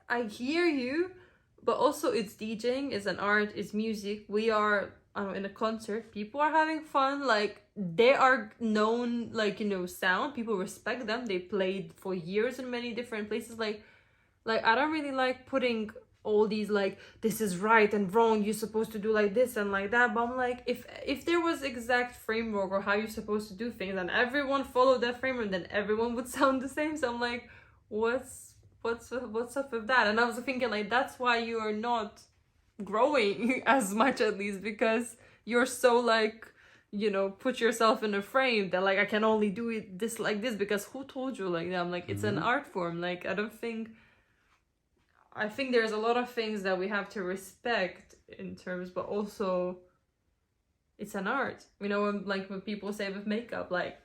I hear you, but also it's DJing, it's an art, it's music. We are in a concert, people are having fun, like they are known, like, you know, sound, people respect them, they played for years in many different places. Like I don't really like putting all these like this is right and wrong, you're supposed to do like this and like that, but I'm like, if there was exact framework or how you're supposed to do things and everyone followed that framework, then everyone would sound the same. So I'm like, what's up with that? And I was thinking like that's why you are not growing as much, at least, because you're so like, you know, put yourself in a frame that like I can only do it this like this because who told you like that? I'm like, it's an art form. Like I think there's a lot of things that we have to respect in terms, but also it's an art. You know, when people say with makeup, like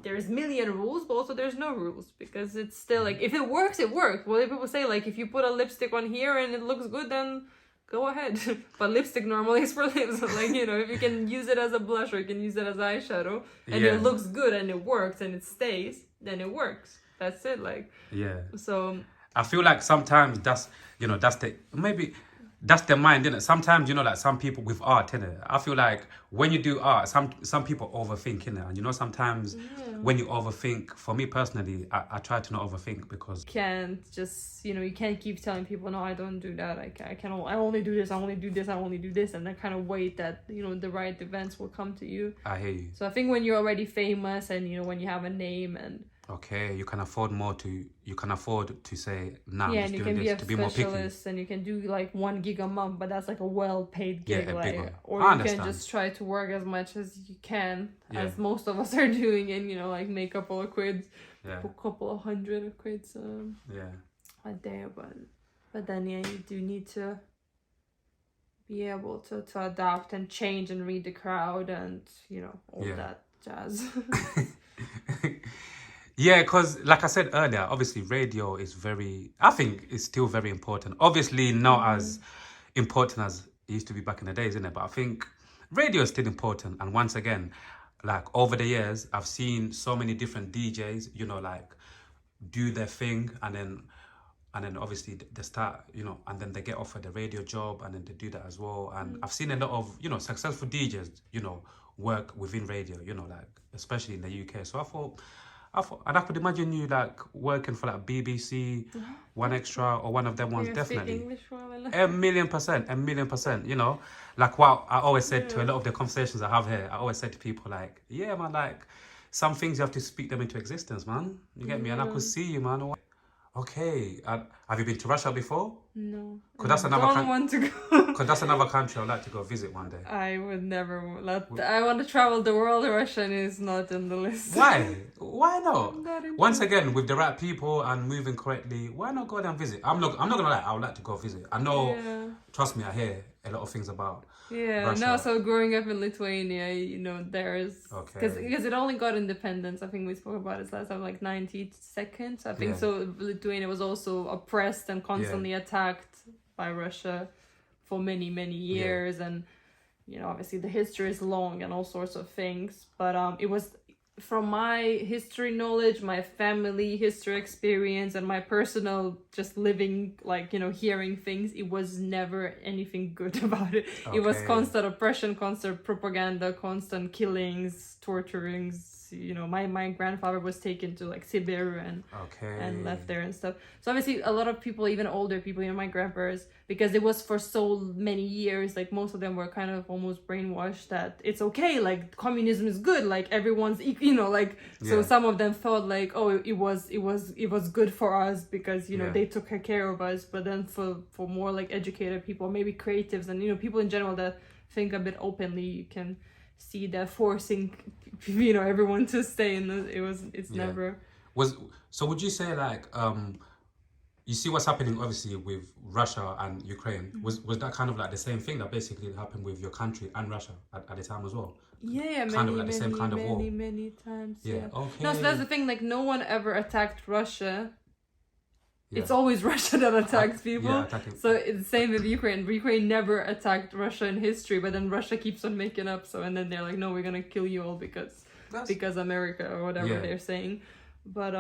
there's million rules, but also there's no rules, because it's still like, if it works, it works. Well, people say like, if you put a lipstick on here and it looks good, then go ahead. But lipstick normally is for lips. Like, you know, if you can use it as a blush or you can use it as eyeshadow and it looks good and it works and it stays, then it works. That's it. Like, so I feel like sometimes that's the mind, innit? Sometimes, you know, like some people with art, innit? I feel like when you do art, some people overthink, innit? And you know, sometimes when you overthink, for me personally, I try to not overthink, because can't just, you know, you can't keep telling people, no, I don't do that, I only do this, I only do this, I only do this, and then kind of wait that, you know, the right events will come to you. I hear you. So I think when you're already famous and, you know, when you have a name and okay, you can afford to say, nah, yeah, I'm and just you doing can be this a to be more picky. specialist, and you can do like 1 gig a month, but that's like a well-paid gig, Yeah, a big one. or I you understand. can just try to work as much as you can, as most of us are doing, and, you know, like make a couple of quids, a couple of hundred of quids a day, but then you do need to be able to adapt and change and read the crowd and, you know, all that jazz. Yeah, because like I said earlier, obviously radio is I think it's still very important. Obviously not as important as it used to be back in the days, isn't it? But I think radio is still important. And once again, like over the years, I've seen so many different DJs, you know, like do their thing, and then obviously they start, you know, and then they get offered a radio job, and then they do that as well. And I've seen a lot of, you know, successful DJs, you know, work within radio, you know, like especially in the UK. So I thought, and I could imagine you like working for like BBC, One Extra, or one of them ones, definitely. English, well, a million percent, you know. Like what I always said to a lot of the conversations I have here, I always said to people like, yeah, man, like some things you have to speak them into existence, man. You get me? And I could see you, man. Okay, have you been to Russia before? No. Because that's want to go. Because that's another country I'd like to go visit one day. I would never. I want to travel the world. Russian is not in the list. Why? Why not? Not Once again, with the right people and moving correctly, why not go there and visit? I'm not gonna lie. I would like to go visit. I know. Trust me, I hear a lot of things about. Russia. No, so growing up in Lithuania, you know, there's because it only got independence. I think we spoke about it last time, like 92nd. I think so. Lithuania was also oppressed and constantly attacked by Russia for many years, and, you know, obviously the history is long and all sorts of things. But it was, from my history knowledge, my family history experience, and my personal just living, like, you know, hearing things, it was never anything good about it. It was constant oppression, constant propaganda, constant killings, torturings. You know, my grandfather was taken to like Siberia and left there and stuff. So obviously a lot of people, even older people, you know, my grandparents, because it was for so many years, like most of them were kind of almost brainwashed that it's okay, like communism is good, like everyone's, you know, like, so some of them thought like, oh, it was good for us because, you know, they took care of us. But then for more like educated people, maybe creatives, and, you know, people in general that think a bit openly, you can see that forcing, you know, everyone to stay in it's never so would you say like you see what's happening obviously with Russia and Ukraine, was that kind of like the same thing that basically happened with your country and Russia at the time as well? Kind of like the same kind of war many times. No, so that's the thing, like no one ever attacked Russia. It's always Russia that attacks people. So it's the same with Ukraine. Ukraine never attacked Russia in history, but then Russia keeps on making up. So, and then they're like, no, we're gonna kill you all because America or whatever they're saying. But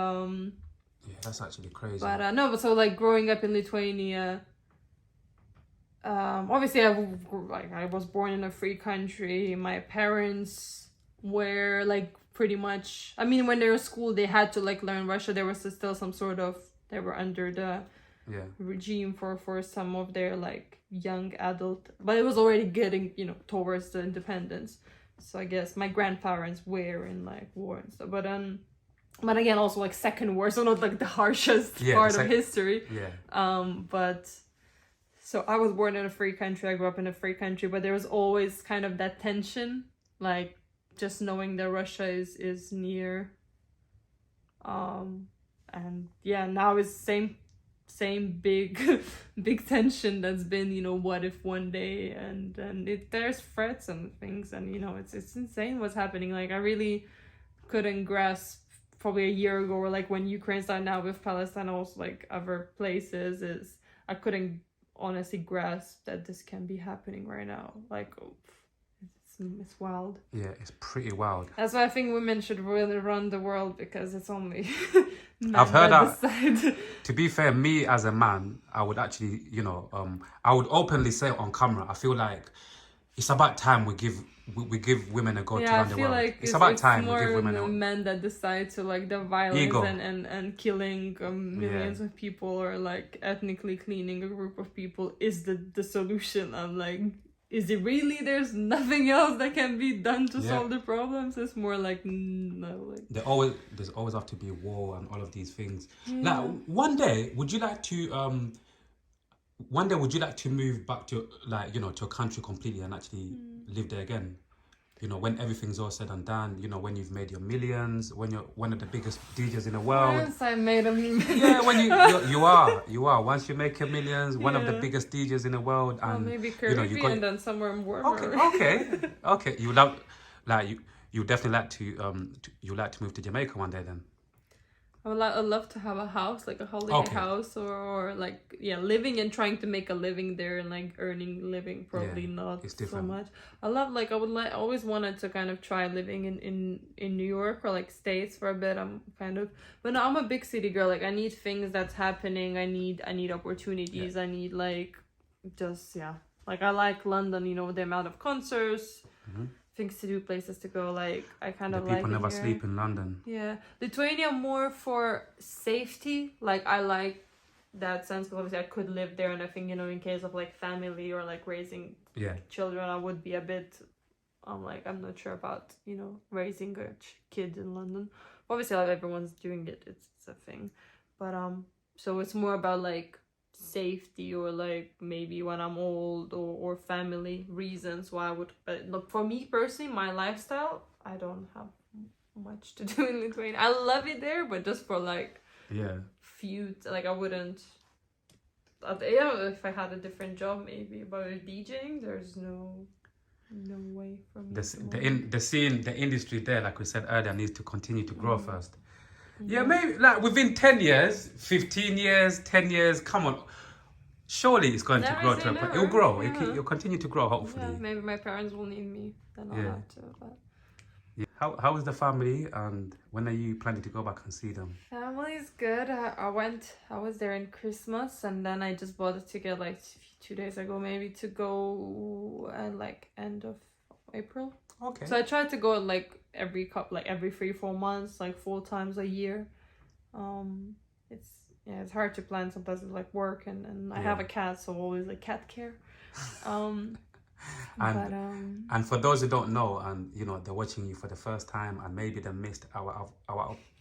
Yeah, that's actually crazy. But no, but so like growing up in Lithuania, obviously I was born in a free country. My parents were like pretty much, I mean, when they were in school they had to like learn Russia. There was still some sort of, they were under the regime for some of their like young adult, but it was already getting, you know, towards the independence. So I guess my grandparents were in like war and stuff, but again also like second war, so not like the harshest part of history. But so I was born in a free country, I grew up in a free country, but there was always kind of that tension, like just knowing that Russia is near. And yeah, now it's same big big tension that's been, you know, what if one day, and there's threats and things, and you know, it's insane what's happening. Like I really couldn't grasp probably a year ago, or like when Ukraine started now with Palestine, also like other places, is I couldn't honestly grasp that this can be happening right now. Like it's wild. Yeah, it's pretty wild. That's why I think women should really run the world, because it's only I've heard that. To be fair, me as a man, I would actually, you know, I would openly say on camera, I feel like it's about time we give women a go to run the world. Like it's about time we give women a men that decide to like the violence ego. and killing millions of people, or like ethnically cleaning a group of people is the solution. I'm like, is it really? There's nothing else that can be done to solve the problems. It's more like no, like there's always have to be war and all of these things. Like one day, would you like to move back to, like, you know, to a country completely and actually live there again? You know, when everything's all said and done, you know, when you've made your millions, when you're one of the biggest DJs in the world. Yes, I made a million. Yeah, when you are. Once you make your millions, one of the biggest DJs in the world, and maybe Caribbean, you and then somewhere warmer. Okay. You love, like you definitely like to move to Jamaica one day then. I'd love to have a house, like a holiday house, or like living and trying to make a living there, and like earning living, probably not so much. I always wanted to kind of try living in New York or like States for a bit. But no, I'm a big city girl. Like I need things that's happening. I need opportunities. I need like like I like London. You know, the amount of concerts. Things to do, places to go. Like I kind of like people never sleep in London. Lithuania more for safety. Like I like that sense, because obviously I could live there, and I think, you know, in case of like family or like raising children, I would be a bit I'm not sure about, you know, raising a kid in London. Obviously like everyone's doing it, it's a thing, but so it's more about like safety, or like maybe when I'm old, or family reasons why I would. But look, for me personally, my lifestyle, I don't have much to do in Lithuania. I love it there, but just for like few, like I wouldn't. If I had a different job maybe, but with DJing, there's no way for me. The industry there, like we said earlier, needs to continue to grow first. Yeah, maybe like within 10 years, 15 years, 10 years, come on. Surely it's going to grow to a point. It'll grow. It'll continue to grow, hopefully. Yeah, maybe my parents will need me. Then I'll have to. But... Yeah. How is the family, and when are you planning to go back and see them? Family's good. I was there in Christmas, and then I just bought a ticket like 2 days ago, maybe, to go at like end of April. Okay. So I tried to go like every 3-4 months, like 4 times a year. It's hard to plan sometimes with like work, and I have a cat, so always like cat care. And for those who don't know, and you know, they're watching you for the first time, and maybe they missed our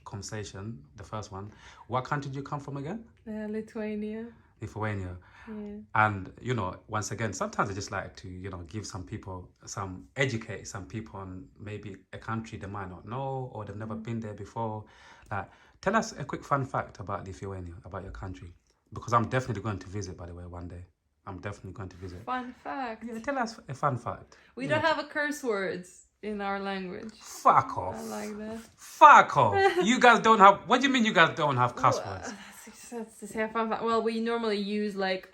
conversation, the first one. What country did you come from again? Lithuania. Yeah. And you know, once again, sometimes I just like to, you know, educate some people on maybe a country they might not know, or they've never been there before. Tell us a quick fun fact about Lithuania, about your country, because I'm definitely going to visit, by the way, one day. I'm definitely going to visit. Fun fact. Yeah, tell us a fun fact. We don't have a curse words in our language. Fuck off. I like that. Fuck off. You guys don't have... What do you mean you guys don't have cuss words? That's to say a fun fact. Well, we normally use like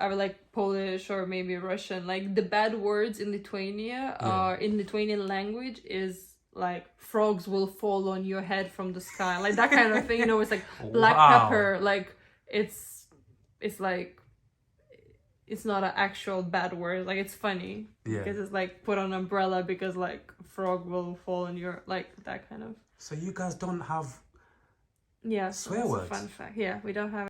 Polish or maybe Russian. Like the bad words in Lithuania in Lithuanian language is like frogs will fall on your head from the sky, like that kind of thing. You know, it's like black pepper, like it's like it's not an actual bad word, like it's funny because it's like put on an umbrella because like frog will fall on your, like that kind of. So you guys don't have swear words? Fun fact. Yeah, we don't have